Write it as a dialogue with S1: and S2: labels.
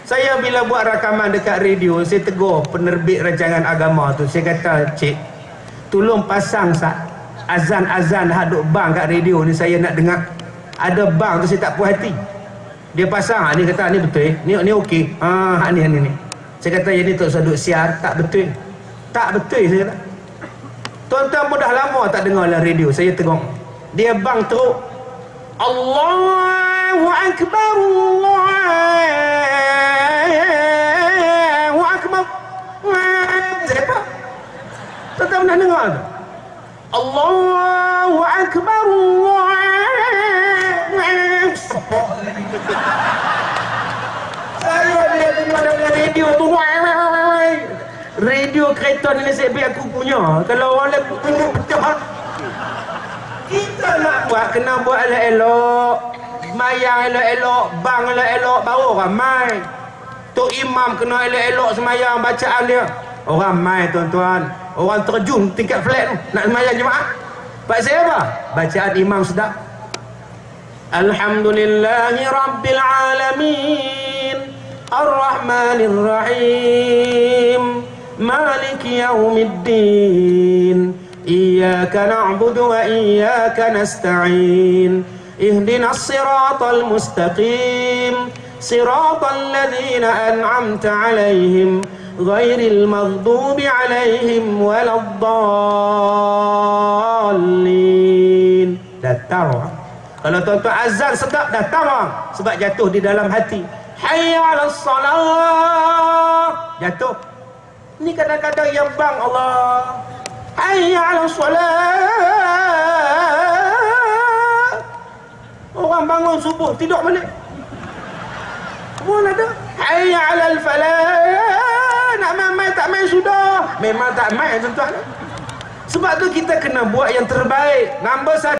S1: Saya bila buat rakaman dekat radio, saya tegur penerbit rancangan agama tu. Saya kata, cik, tolong pasang azan-azan hak duk bang kat radio ni, saya nak dengar. Ada bang tu saya tak puas hati. Dia pasang, ni kata ni betul, ni okey. Ni. Saya kata, yang ni tak usah duk siar, tak betul. Tak betul, saya kata. Tuan-tuan mudah lama tak dengar dalam radio, saya tegur. Dia bang teruk. Allahu Akbar, Allahu Akbar. Siapa? Tuan-tuan pernah dengar tu? Allahu Akbar, saya dia dengar dalam radio tu. Radio kereta ni nasib baik aku punya. Kalau orang lain punya pecah. Kita nak buat, kena buat elok-elok. Semayang elok-elok, bang elok-elok, baru orang mai. Tok imam kena elok-elok semayang bacaan dia. Orang mai tuan-tuan. Orang terjun tingkat flat tu nak semayang jemaah. Pak saya apa? Bacaan imam sedap. Alhamdulillahi Rabbil Alamin, Ar-Rahmanir Rahim, Maliki Yawmiddin, Iyyaka na'budu wa iyyaka nasta'in, Ihdinas siratal mustaqim, Siratal ladzina an'amta 'alaihim, Ghairil maghdubi 'alaihim waladdallin. Datang. Kalau tuan-tuan azan sedap, datang orang. Sebab jatuh di dalam hati. Hayya 'alas salat. Jatuh. Ni kadang-kadang yang bang Allah. Hayya 'alas salat. Orang bangun subuh, tidur balik. Semua ada. Hayya 'alal falah. Nak main tak main sudah. Memang tak main tuan-tuan. Sebab tu kita kena buat yang terbaik. Nombor 1.